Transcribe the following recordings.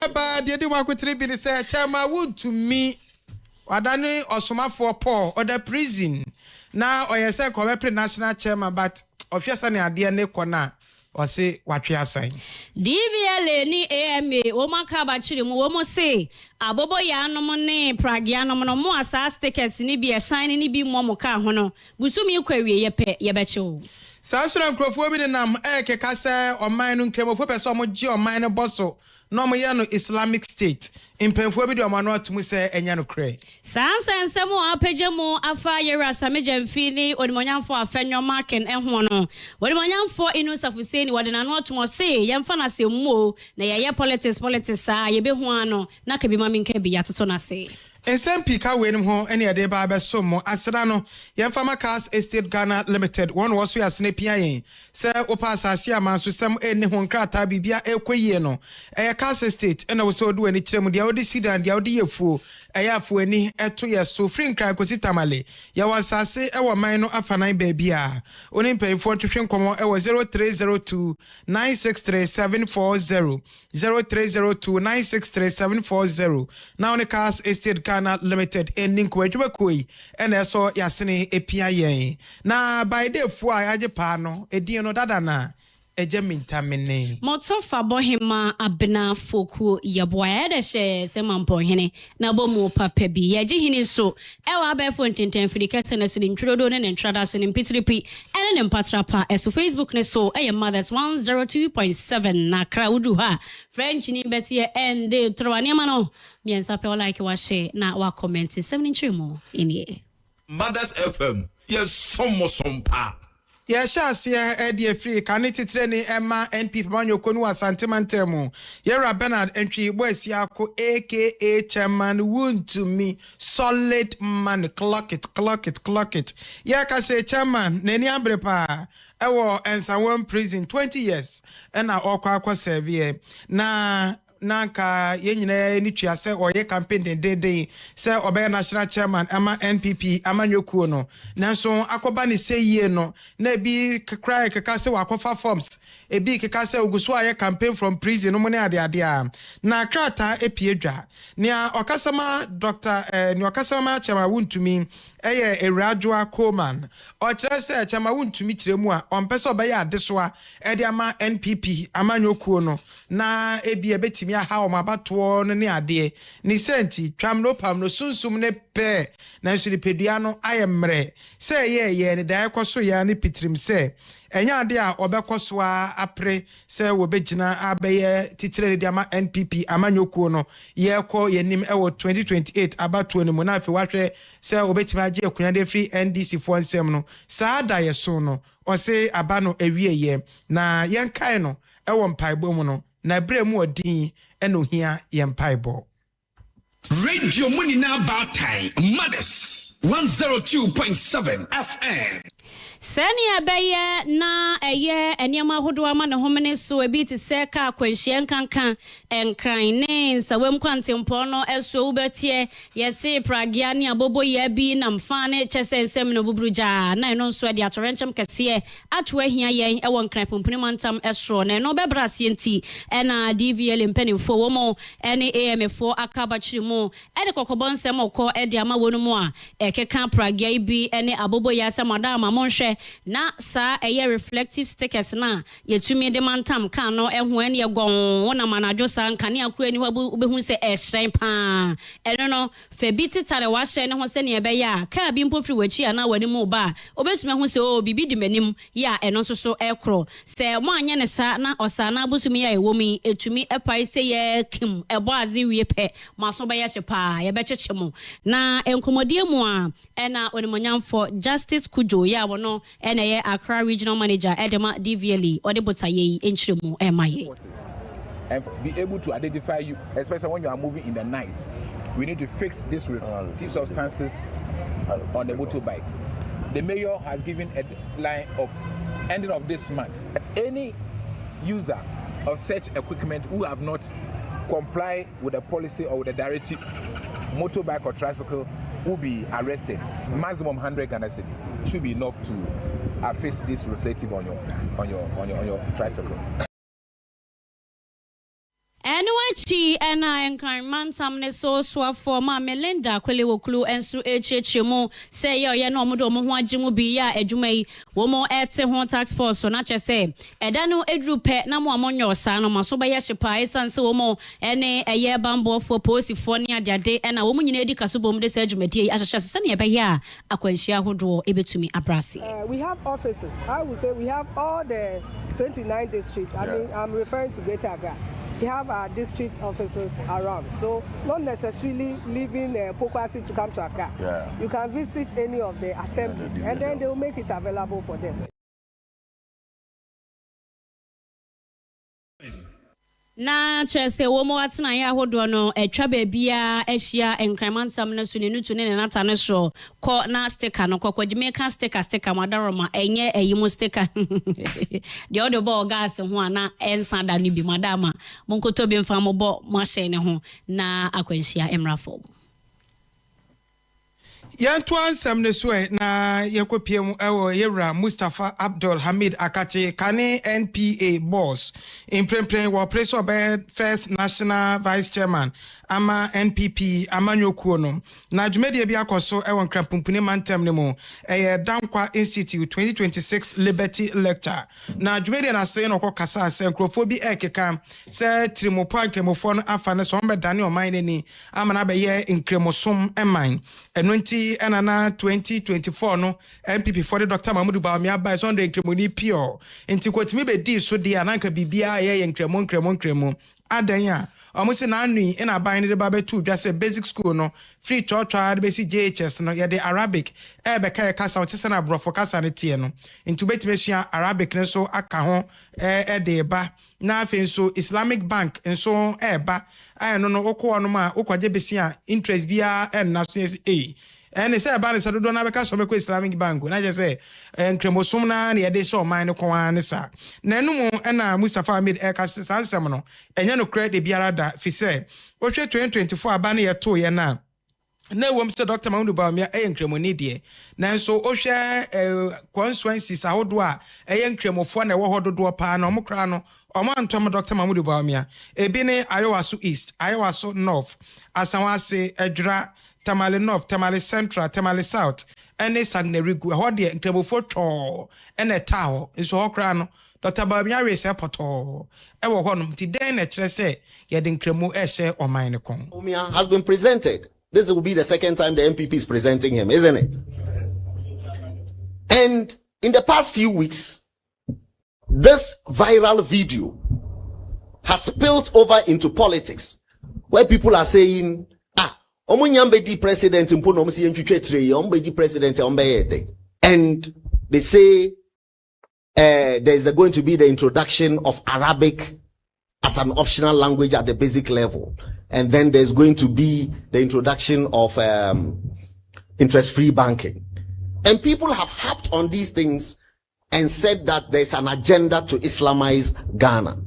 But the idea could be say, Chama would to me, Wadani or Somafo Paul or the prison. Now, or you say, correct national chairman, but of your son, idea ne kona. Or say what we are saying. DVLA ni AMA, Omaka Bachiri, Momo say, Abobo Yanomone, Pragianom, no more stickers, ni be a sign, ni be Momoka Hono, Busumi query ye becho. Sasura Crofobin and Eke Kasa or mine came of some Geo minor bosso, no Moyano Islamic State. In Penfobi or Manot Muse and Yano Cray. Sans and some more pejamo, a fire, Samajan Fini, or Moyan for a Fenyo Mark and Hono. What Moyan for Inus of Hussein, what an not more say, Yamfana say more, Naya politics, ye be Huano, Nakabi Mamin Kebi Yatona say. And some Pika William Ho, any other Baba Somo, Asrano, Yamfama KASE3 Ghana Limited, one was we are Snapiain, Sir Opas Asiaman, so some any Honkrata Bibia Equayeno, a KASE State, and also do any chemo, the Odyssean and the Odiofu, a yafu any 2 years so free cry cositamale. Yawasase, our minor afanai babia. Only pay for to think come 0302 963 740 0302 963 740. Now the KASE3 Ghana Limited ending Kwejwakui, and I saw Yasini API. Na by the fly Ajapano, a dino dadana. Ejamintamene. Motsofa bohema abena foku yaboya de she semampo hene na bomu papebi yaji hini so ewa abefo ntenten fidikese na so ntrodo ne ntrada so mpitripi ene ne mpatrapa eso Facebook ne so eye mothers 102.7 na crowdu ha French ni besi ende trwane ma no miensa pe like wa share na wa comment 73 mo ini Mothers FM yes some pa. Yes, Eddie Free, can it train Emma and people on your Konu Santimantemu? Yera Bernard entry West Yako, aka Chairman, wound to me, solid man, clock it. Yaka say, Chairman, Neni Abrepa, Ewo and someone prison 20 years, and I okwa severe. Na Nanka yenye ni chiase or ye campaign de say obey national chairman ama NPP ama nyokuo nanso akoba ni say ye no na bi cry kekase wakofa forms e bi kekase oguso aye campaign from prison no mo ne ade na krata epiedwa nia okasama Dr. ni okasama chama wuntumi eye Eradua Coleman o kire se chama wuntumi kiremu a ompese obey adesoa e de ama NPP ama nyokuo no na ebi ebetimi aha o mabato no ne ade ni senti twam no pam no sunsum ne pe na nso pedua no ayemre se ye ne da ekoso ya ne pitrim se enya ade a obekoso a apre se wo begina abeye titire de ama NPP amanyokuo no ye ko yenim ewo 2028 abato ne mu na afi wahwe se obetimi age akunya de free NDC fo nsem no saada ye so no o se abano ewie ye na yenkae no ewo mpaebo mu no na bremu odin eno hia yempaibo Radio Money now about time Mothers 102.7 FM. Sani abeye na eye enyama hodo ama ne homene so ebi ti seka kwanhie nkankan enkrane sawem kwantempo no eso ubetie yesi pragia ne abobo ye bi na mfane chesensem no bubruja na eno so de atorenchem kese atwa hia yen ewo nkran pompuni mantam esro na no bebrase nti ena DVL mpanimfo wo mo ene AM4 akabachiri mo ede kokobonsem okọ ede ama wonu mo a ekeka pragia bi ene abobo ya samadama monhwe na sa eye reflective stickers na yetumi de mantam kan no eho ene yegon wona manajo sa nkane akura ni wabehu se ehyen pa eno no fe bititare wa hye ne ho se ne ebe ya ka bi mpofri wachi ana wani mu ba obetumi ho se o bibi di manim ya eno so so ekro se mo anya ne sa na osa na abusumi ya ewomi etumi epai se ye kim ebo azi wie pe maso ba ya hye pa ye be kyekye na enkomodie mu a ena onimonyamfo Justice Kujo ya wono ena ye Accra Regional Manager Edema DVL or the botaye enchiremu emaye and be able to identify you, especially when you are moving in the night. We need to fix this reflective substances on the motorbike. The mayor has given a line of ending of this month. Any user of such equipment who have not complied with the policy or with the directive, motorbike or tricycle, will be arrested. Maximum 100 Ghana cedi should be enough to face this reflective on your tricycle. Anyway, Echi ena enkarman samne so for ma Melinda kwele woklu ensu echechemu say yo ye no omodo omo ho agimu bi ya adwuma yi wo mo ete ho tax force so na chese eda no edru pe na mo amonyo osa no maso ba ye chepa esanse wo mo ene eye bambo for posifo ne adade ena wo mo nyina edi kaso bom de sa adwumadi yi ahahya so se ne be ya akwanhia hodo ebetumi abrase. We have offices. I would say we have all the 29 districts. I mean, I'm referring to Greater Accra. We have our district offices around. So not necessarily leaving Pokwasi to come to Accra. Yeah. You can visit any of the assemblies and then they will make it available for them. Na chese wo mo atena ya hodo no etwa baabia ehia enkramantam na so ne nutu ne nata ne so ko na sticker no ko Jamaican sticker madaroma enye eyimu sticker de odo bo gas ho ana ensa da ne bi madama monkoto bi mfa mo bo mo hye ne ho na akwanhia emrafo Yantu ansem ne so na yekopiem ewo Yewra Mustafa Abdul Hamid Akache kane NPA boss in prempren wo preso be first national vice chairman ama NPP amanyokuo no na dwumede bi akoso ewo nkrampupuni mantem ne mu Dankwa Institute 2026 Liberty Lecture na dwumede na se no kokasa ase nkrofo bi ekeka se trimopo nkremofo no afa ne so mbedane oman nani amana be ye nkremosom eman enunti enana 2024 no MPP for the Dr. Mahmoud Bawumia by Sunday nkremoni pure enti kwotimi be di so dia nanka bibia ye nkremo adanya omusi na anu ina ban de ba betu dwa se basic school no free church de besi JHS no ye de Arabic be kai kasa otise na brofo kasa ne tie no enti betime sua Arabic ne so aka ho de ba na afen so Islamic Bank enso ba no no okwo no ma okwaje besi a interest bia na so ene say ba ne sa dodo na be ka so be ko Islamic Bank na je say nkremosum na ne de so man ne ko an sa na enum na Mustafa Ahmed ka sansem no enye no credit biara da fi say o hwe 2024 aba ne ye to ye na wo Mr. Dr. Mahmoud Bawumia nkremoni de na so o hwe constituencies ahodo a nkremofo na wo hododo pa na omkra no omo antom Dr. Mahmoud Bawumia ebi ne Ayowaso East Ayowaso North Asanwase Adwura Tamale North, Tamale Central, Tamale South, and a Sagnerigu, a hodie, incredible to and a tower, is all crown. Dr. Bawumia is a poto. Ever honum, today, let's say, yet in Cremo Eshe or Minecon. Bawumia has been presented. This will be the second time the MPP is presenting him, isn't it? And in the past few weeks, this viral video has spilled over into politics, where people are saying, Omunyambedi president president and they say there's going to be the introduction of Arabic as an optional language at the basic level, and then there's going to be the introduction of interest-free banking, and people have harped on these things and said that there's an agenda to Islamize Ghana.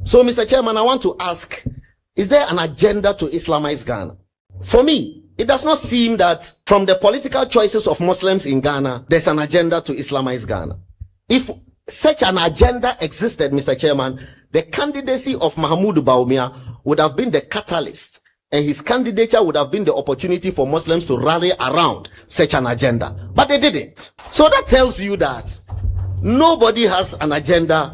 So Mr. Chairman, I want to ask, is there an agenda to Islamize Ghana? For me, it does not seem that from the political choices of Muslims in Ghana, there's an agenda to Islamize Ghana. If such an agenda existed, Mr. Chairman, the candidacy of Mahmoud Bawumia would have been the catalyst, and his candidature would have been the opportunity for Muslims to rally around such an agenda. But they didn't. So that tells you that nobody has an agenda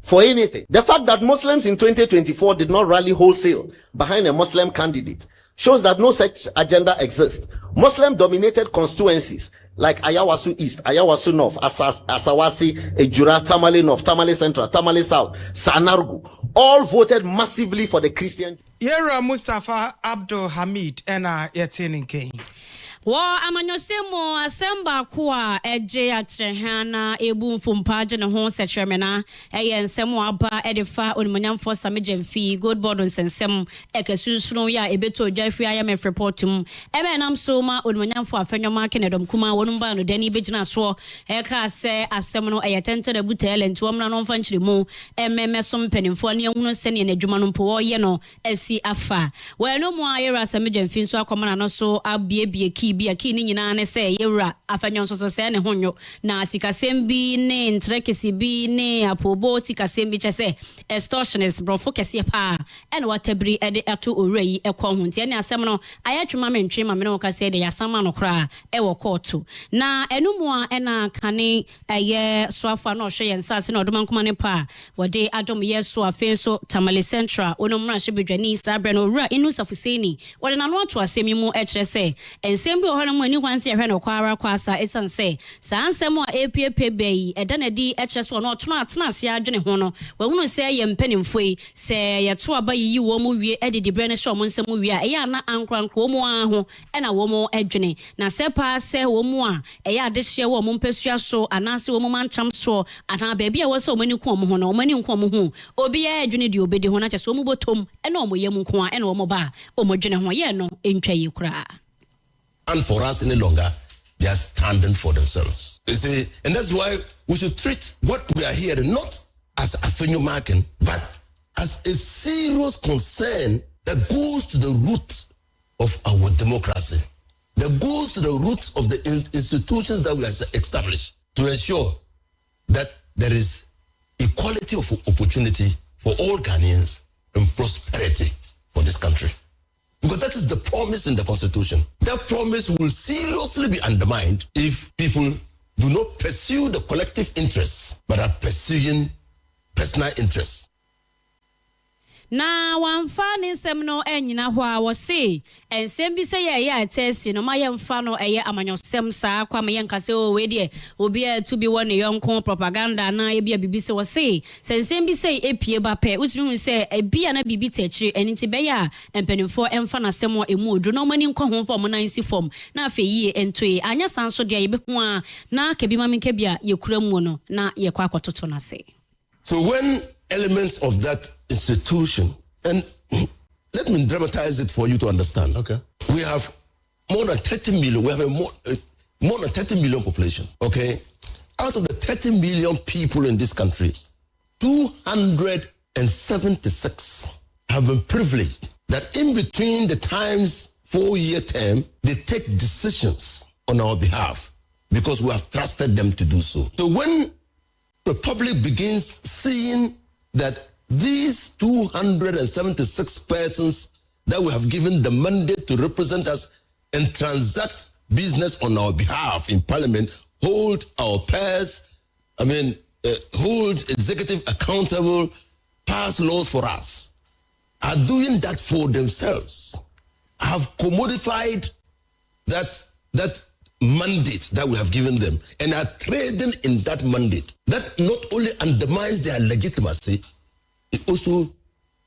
for anything. The fact that Muslims in 2024 did not rally wholesale behind a Muslim candidate shows that no such agenda exists. Muslim-dominated constituencies like Ayawaso East, Ayawaso North, Asawasi, Ejura, Tamale North, Tamale Central, Tamale South, Sanargu, all voted massively for the Christian. Yewra Mustafa Abdul Hamid ena yetenin king. Wa amanyosemo asemba kwa eje atrehana ebu mfumpaje ne ho setremena eye nsemo aba edefa onimonyamfo samejemfi good board nsensem ekesunsuno ya ebeto dwafri aya me reportum ebe nam so ma onimonyamfo afenwoma kenedom kuma wonumba no dani begina so eka se asem no eyetente da butele ntuomna no mfa nchiremu emmeso mpanimfo ne ehunu se ne adwuma no mpo ye no asi afa we no mu ayera samejemfi so akomana no so abiebie ki bibi a kini nyina ne say yewra afanyon so say ne honyo na sikasem bi ne ntrekesi bi ne apobo sikasem bi chese extortionist brofo kese pa ene watabri ede ato owrai ekọ ho ntia ne asem no ayatwuma mentwe ma me no ka say de yasama no kra e wo kotu na enumu a ena kane eye soafa no hwe yensase na odoma nkoma ne pa wode adom yeso afenso tamale central onomra hwebedwani sabre no owura inu safuseni wode na no ato asemi mu ekire say ensem bi ohoro mu ani kwanse ehwe no kwara kwasa esanse sa ansem a epiepie bei eda na di ekire so no otono atena ase adwene ho no wahunu say ye mpanimfoi say ye to aba yi wo mu wie edidi bre ne hwe mo nsem wie a eya na ankrankro wo mu aho ena wo mu adwene na sepa se wo mu a eya adehye wo mu mpesua so anase wo mu mancham so ana ba bia wo so mani ko mo ho no mani nko mo ho obi ya adwene di obedi ho na kye so mu botom ena o mo yem nko a ena o mo ba o mo dwene ho ye no entwa yi kura. And for us any longer, they are standing for themselves. You see, and that's why we should treat what we are hearing not as a fenyo marking, but as a serious concern that goes to the roots of our democracy, that goes to the roots of the institutions that we have established to ensure that there is equality of opportunity for all Ghanaians and prosperity for this country. Because that is the promise in the Constitution. That promise will seriously be undermined if people do not pursue the collective interests, but are pursuing personal interests. Na wamfa ne nsem no enyina ho a wo se ensem bi se ye atesi no ma ye mfa no eye amanyosem saa kwa ma ye nkase o we de obi a to bi won yonko propaganda na ye bia bibi se wo se ensem bi se epie ba pe utumi hu se ebia na bibi techiri enti be ya empanimfo emfa na sem emu odu no mani nkɔ ho fom na nsi fom na afa yie entoe anya sanso de ye be ho a na ka bi ma menka bia ye kura mu no na ye kwa akototo na se. So when elements of that institution, and let me dramatize it for you to understand. Okay. We have more than 30 million, we have a more than 30 million population, okay? Out of the 30 million people in this country, 276 have been privileged that in between the times 4-year term, they take decisions on our behalf because we have trusted them to do so. So when the public begins seeing that these 276 persons that we have given the mandate to represent us and transact business on our behalf in Parliament, hold our pairs, hold executive accountable, pass laws for us, are doing that for themselves, have commodified that mandate that we have given them and are trading in that mandate. That not only undermines their legitimacy, it also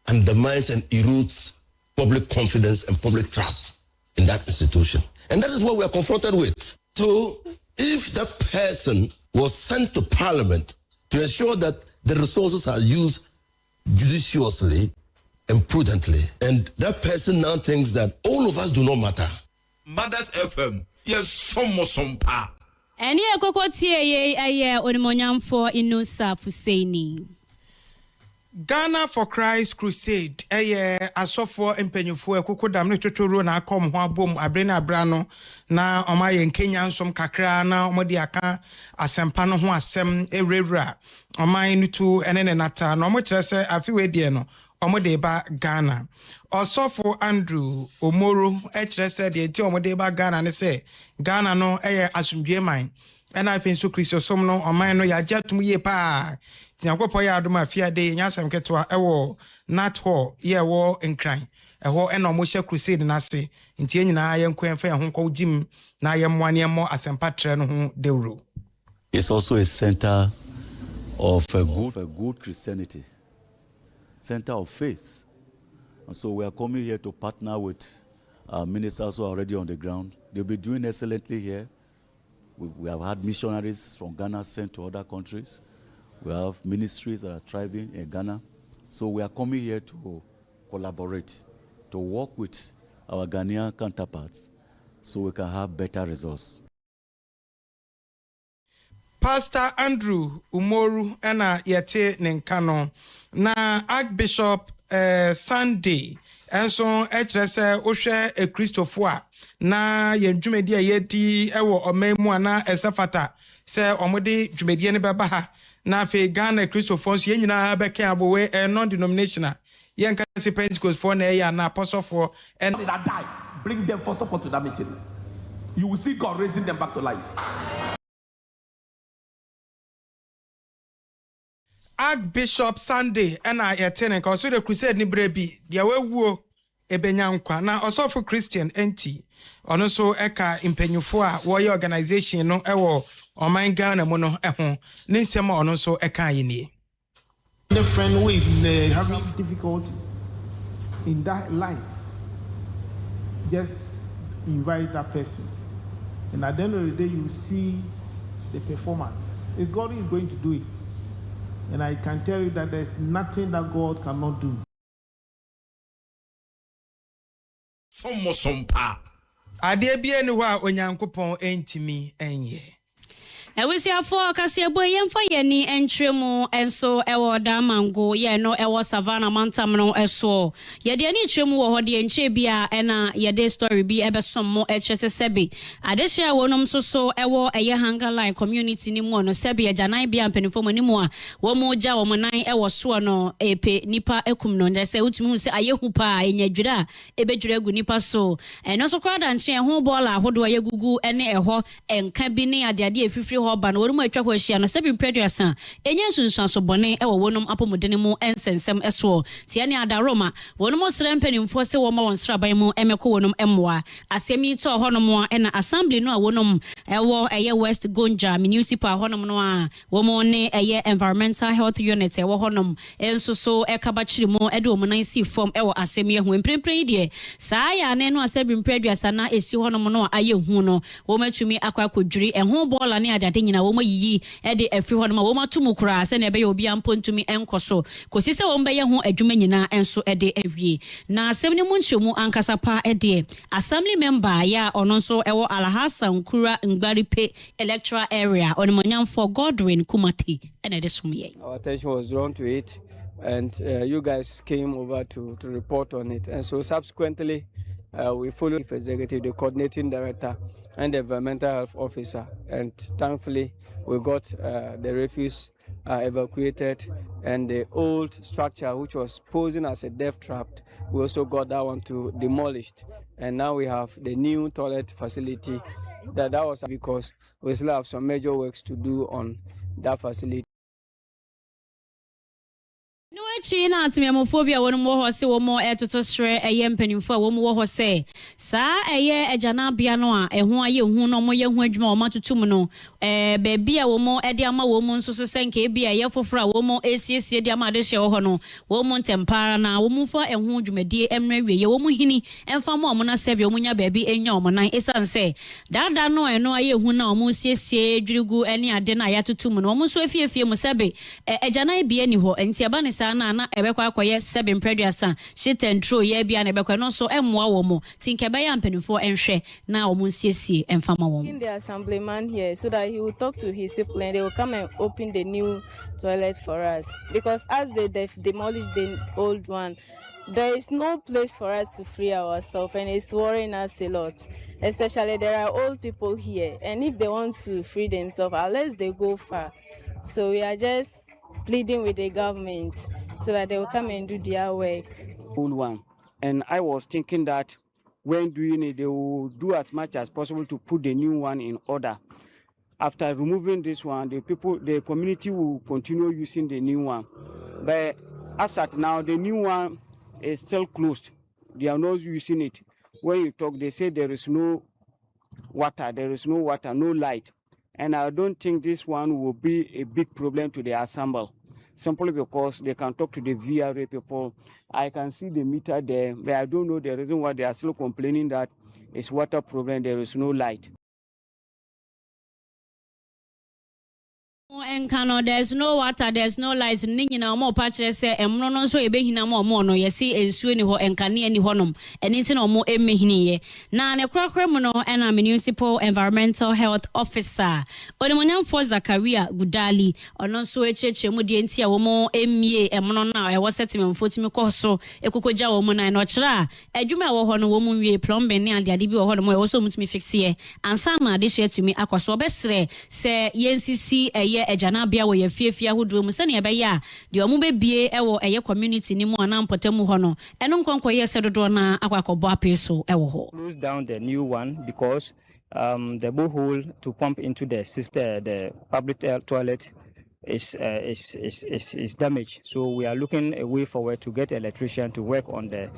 undermines and erodes public confidence and public trust in that institution. And that is what we are confronted with. So if that person was sent to Parliament to ensure that the resources are used judiciously and prudently, and that person now thinks that all of us do not matter. Mothers FM. Yes, some pa. Eni ekokotie ye aye onimonyamfo Inusa Fuseni. Ghana for Christ Crusade asofo empenyufo ekoko dam ne twotworo na akom ho abom abrena abrano na omaye nkenya nsom kakra na omode aka asempa no ho asem ewrewra omaye nutu enene nata na omo kire se afiwe die no omode ba Ghana osofo Andrew Omoro kire se de ti omode ba Ghana ne se Ghana no asumdwe man ena afi nso Kristo som no oman no ya jatum ye pa Nyankopɔ ya adoma fiade nyasem ketwa ewo nat ho ye wo nkran eho ena mo hye crusade na se ntie nyina ye nkwan fa ho nkɔ jim na ye mmoane mo asempa tre no ho dewro. It's also a center of a good Christianity, center of faith. And so we are coming here to partner with our ministers who are already on the ground. They'll be doing excellently here. We have had missionaries from Ghana sent to other countries. We have ministries that are thriving in Ghana. So we are coming here to collaborate, to work with our Ghanaian counterparts so we can have better results. Pastor Andrew Umoru ena yete nenkano na Archbishop Sunday enso ekyerɛ sɛ wohwɛ ekristofo a na yɛn dwumadi a yɛdi ɛwɔ ɔman mu ana ɛsɛfata sɛ ɔmode dwumadi ne bɛba ha na afei Ghana kristofo nso yɛn nyinaa bɛka abowe non-denominational yɛn kasi Pentecost for na ɛyɛ ana apostle for and did I die? Bring them first of all to that meeting. You will see God raising them back to life. Archbishop Sunday and I attend cause the crusade ni brebi dia wewuo ebenyankwa na osofo Christian enti ono so eka impanyufo a wo organization no ewo oman Ghana mu no eho ne nsem ono so eka yenie the friend who is having difficulty in that life, just invite that person, and at the end of the day you see the performance. If God is going to do it, and I can tell you that there's nothing that God cannot do. Ade bia ni wa onyankopon entimi enye. Ewisiafo kasebo yemfa yeni entremu enso ewo da mango ye no ewo savannah mantam no eso ye de ani tremu wo hode enche bia ena ye de story bi ebesom mo echese sebi adehia wonom so ewo eye hunger line community ni mu no sebi ajanan bia mpanifo mo ni mu a wo mo ja wo nan ewo so no epe nipa ekum no nje se utumi hu se ayehu pa enyadwira ebedwira agu nipa so eno so kwada nche ho bola ahodo ye gugu ene eho enka bi ne ade efifiri ba no worum atwa hwahia no sebi preduasa enye sunsuaso bone e wo wonum apomodene mu ensensem eso tia ne adaroma wonum srempanimfo se wo ma won sraban mu emeko wonum emmoa asemi to honom a na assembly no a wonum ewo eye West Gonja municipal honom no a wo mo ne eye environmental health unit ewo honom enso so ekaba chirimo ede wo nan si form ewo asemi ehu emprempren de saa ya ne no asebi preduasa na esi honom no aye hu no wo matumi akwakodwiri eho bola ne adade nyina wo mayiyi e de afri ho no wo matumu kura se na ebe ye obi ampontumi enkoso kosi se wo mbeye ho adwuma nyina enso e de awie na asem ne mu nchemu ankasa pa e de assembly member ya ono so ewo Alhassan Kura Ngbaripe electoral area onimonyam for Godwin Kumati ene de somye. Our attention was drawn to it, and you guys came over to report on it, and so subsequently we followed the executive, the coordinating director, and the environmental health officer, and thankfully we got the refuse evacuated, and the old structure which was posing as a death trap, we also got that one to demolished, and now we have the new toilet facility. That was because we still have some major works to do on that facility. No echi na atimiamophobia wonu mo ho se wo mo etoto sre eye mpanimfo a wo mo ho se saa eye ejana bia no a eho aye hu no mo ye hu adwuma o matutum no be bia wo mo ede ama wo mo nso so senke bia ye foforo a wo mo esiesie de ama de hye wo ho no wo mo ntempara na wo mo fa eho dwumadie emra wie ye wo mo hini emfa mo mo na sebe wo mo nya ba bi enya o mo nan esanse dada no eno aye hu na o mo siesie dwirigu ene ade na ya tutum no wo mo so efiefie mo sebe ejana bia ni ho enti aba ne na ebekwa akoye 7 preduasa shitentro ye bia na ebekwa no so emmoa wo mo tinkebe ya mpanifo enhwe na wo nsiesie emfama wo in the assemblyman here so that he will talk to his people and they will come and open the new toilet for us, because as they demolish the old one, there is no place for us to free ourselves, and it's worrying us a lot. Especially there are old people here, and if they want to free themselves, unless they go far. So we are just pleading with the government so that they will come and do their work. Old one, and I was thinking that when doing it, they will do as much as possible to put the new one in order. After removing this one, the community will continue using the new one. But as at now, the new one is still closed. They are not using it. When you talk, they say there is no water, no light. And I don't think this one will be a big problem to the assembly, simply because they can talk to the VRA people. I can see the meter there, but I don't know the reason why they are still complaining that it's water problem, there is no light. enkano there's no water, there's no lights. Ninyi na omo pa kire se emno no so ebehina mo no yesi ensuo ni ho enkane ni honom. Eni nti na omo emehini ye. Na ne krakra mu no ena municipal environmental health officer. Onemonyamfo Zakaria Gudali ono so echeche mu die nti a womo emie emno na e wo setimemfo timi kɔ so ekokogya wo mu na no kira adwuma wo ho no wo mu wie plumbing ne ade bi wo ho no mo e wo so mutimi fixe ye ansa na ade hye tumi akwaso obesre se yensisi eye agana bia wo ye fiefia hodo mu se ne ebe ya de omu bebie e wo eye community ni mu ana mpotamu ho no eno nkonko ye se dodo na akwakobo apeso e wo ho. Close down the new one because the borehole to pump into the system, the public toilet is damaged. So we are looking a way forward to get an electrician to work on the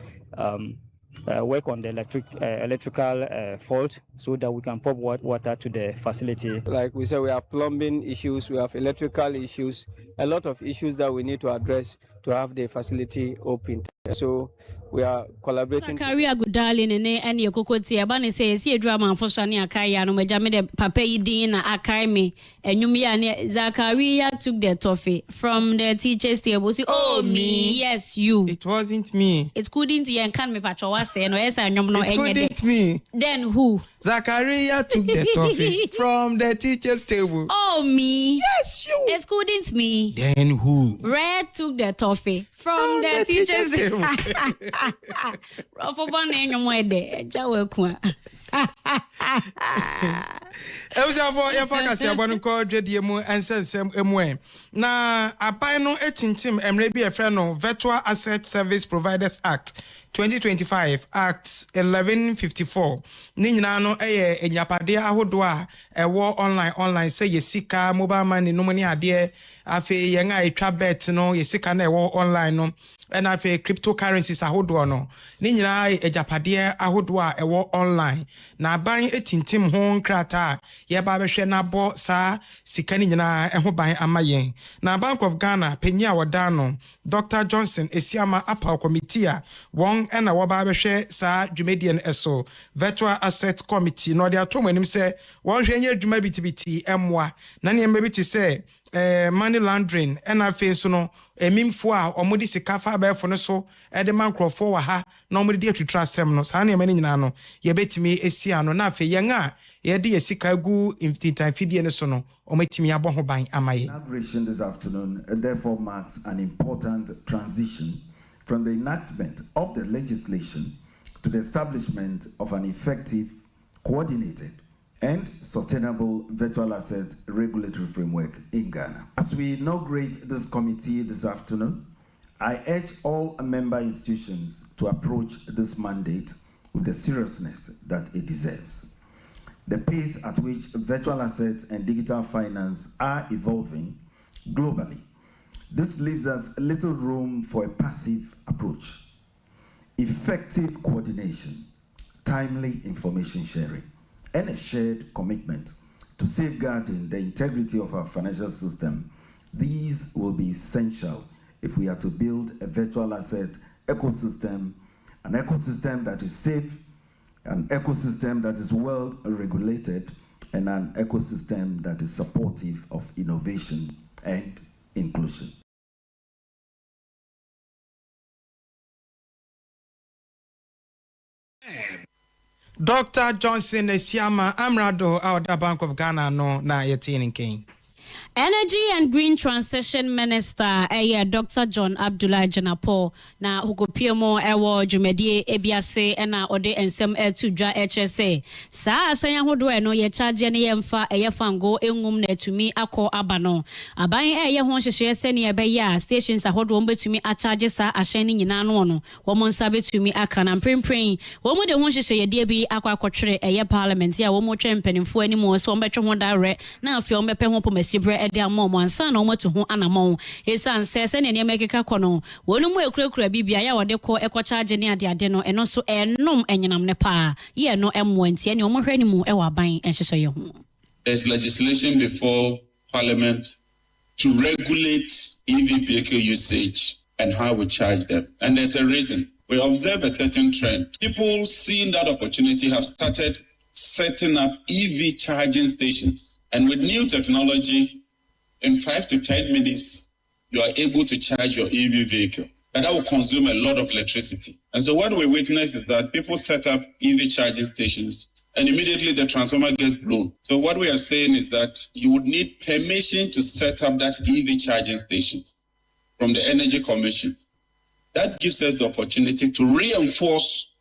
electrical fault so that we can pump water to the facility. Like we said, we have plumbing issues, we have electrical issues, a lot of issues that we need to address to have the facility open. So we are collaborating. Zakaria Gudali ne ene yekokoti aba ne say esi edura manfo ne akai ya no meja me de papa idin na akai me enwum ya ne Zakaria took the toffee from the teachers table. See, oh me, yes you. It wasn't me. It couldn't yen kan me patcho wa say no yes enwum no enye. It couldn't me. Then who? Zakaria took the toffee from the teachers table. Oh me. Yes you. It couldn't me. Then who? Red took the toffee from the teachers table. Rofo bone enwom ede jawe ku Ewusafo ya fakasi abonu ko dwedie mu ensensem emu na aban no etintim emre bi efre no Virtual Asset Service Providers Act 2025 Act 1154 ni nyina no eye enyapade ahodo a ewo online say yesika mobile money no money ade afi yen a etwa bet no yesika na ewo online no and afi cryptocurrencies ahodo no ni nyina ejapade ahodo a ewo online na aban etintim ho nkrata ye ba behwe na bo sa sika ni nyina eho ban amayen na Bank of Ghana penya wodano Dr. Johnson Esiama Apau Committee a won ena wo ba behwe sa dwumedien eso Virtual Asset Committee no de atomanim se won hwe nya dwuma bitibiti emwa na ne mbiti se money laundering ena fe so no emimfo a omodi sika fa ba efo no so e de mankrofo wa ha na omodi de atutra asem no sa na emani nyina no ye betimi esia no na fe yen a ye de yesika gu invitation fidie ne so no ometimi abo ho ban amaye. Inauguration this afternoon therefore marks an important transition from the enactment of the legislation to the establishment of an effective, coordinated and sustainable virtual asset regulatory framework in Ghana. As we inaugurate this committee this afternoon, I urge all member institutions to approach this mandate with the seriousness that it deserves. The pace at which virtual assets and digital finance are evolving globally, this leaves us little room for a passive approach. Effective coordination, timely information sharing, and a shared commitment to safeguarding the integrity of our financial system, these will be essential if we are to build a virtual asset ecosystem, an ecosystem that is safe, an ecosystem that is well regulated, and an ecosystem that is supportive of innovation and inclusion. Dr. Johnson Esiama Amrado out the Bank of Ghana no na yetini king. Energy and Green Transition Minister Dr. John Abdullah Janapo na hukopiemo ewo jumedie ebiase ena ode ensem etudwa HSA sa asanya hodo no ye charge ne yemfa eyefango engum na etumi akọ abano aban eye ho hyehye se ne ebeya stations ahodo mbetumi a charge sa ahyen ne nyina no no wo monsa betumi aka na prempren wo mo de ho hyehye de bi akọ eye parliament ya wo mo twempanimfo animu so mbetwe ho dare na afi o mbepe ho pomasibre ede amom ansa na omoto ho anamon esan se ne mekeka kono wonu mu ekurekura bibia ya wode ko charge ne ade no eno so enom enyenam ne pa ye no emmo antie ne omo hwani mu e waban enhyeso ye ho. There's legislation before Parliament to regulate EVPK usage and how we charge them, and there's a reason. We observe a certain trend. People seeing that opportunity have started setting up EV charging stations, and with new technology in 5 to 10 minutes, you are able to charge your EV vehicle. But that will consume a lot of electricity. And so what we witness is that people set up EV charging stations and immediately the transformer gets blown. So what we are saying is that you would need permission to set up that EV charging station from the Energy Commission. That gives us the opportunity to reinforce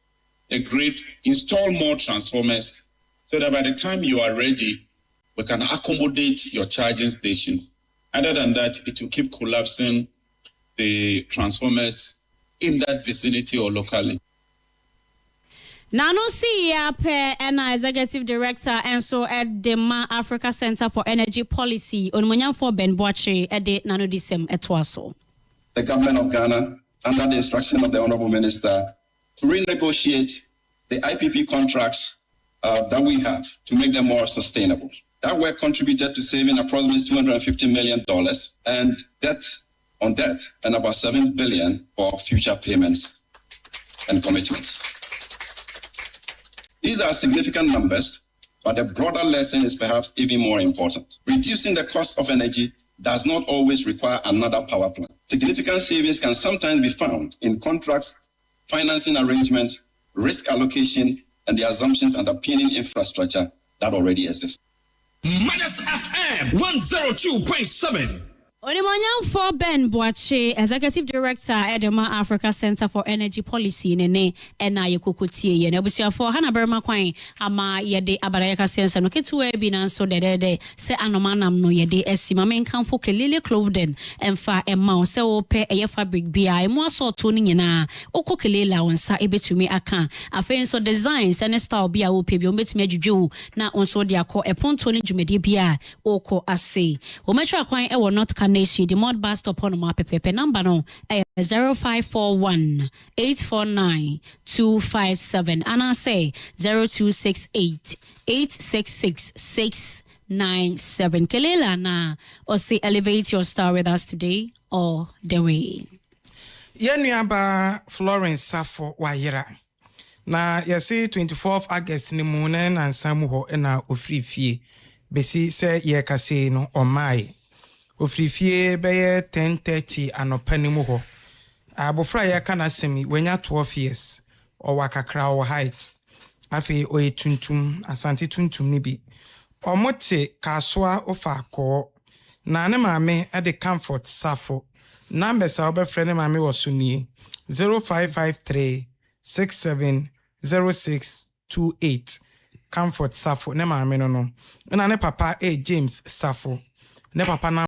a grid, install more transformers, so that by the time you are ready, we can accommodate your charging station. Other than that, it will keep collapsing the transformers in that vicinity or locally. Nano CEAP and Executive Director and so at the Africa Center for Energy Policy on Munyan for Ben Boache at the Nano Disem Etwaso. The government of Ghana, under the instruction of the Honorable Minister, to renegotiate the IPP contracts that we have to make them more sustainable. That work contributed to saving approximately $250 million and debt on debt and about $7 billion for future payments and commitments. These are significant numbers, but the broader lesson is perhaps even more important. Reducing the cost of energy does not always require another power plant. Significant savings can sometimes be found in contracts, financing arrangements, risk allocation, and the assumptions underpinning infrastructure that already exists. Madas FM 102.7. Onimonyam for Ben Boache, Executive Director at the Africa Center for Energy Policy, Nene, and Nayokuti, and Abusia for Hannah Burma Quine, Ama Yede Abadae Sense, and Oketu Ebinan, so that say Anomanam no Yede, Esima main come for Kelile clothing, and far and mouse, so pay a fabric BI, more so tuning in a Okokelela on Sa ebe to me akan. A fan so designs and a style be a whoop, you met me you, now on so dia call a pontoni jumedi bia, oko ase. Ometra Quine, I will not nation the mod bus stop on my pepe number no 0541 849 257 and I say 0268 866 697. Kelela na or say elevate your star with us today or the way. Yenuaba Florence Safo Wayera. Na yesi 24th August ni munen and samuho ena ofrifie besi se ye kase no omai. Ofrifie beye 10:30 anopanimu ho. Abofra ya kana semi wenya 12 years o wakakra o height. Afi o etuntum asante tuntum ni bi. Omote kaswa ofa ko. Na ne maame ade comfort safo. Number sa obefre ne maame wo so nie 0553 670628. Comfort safo ne maame no no. Na ne papa James safo. Ne papa na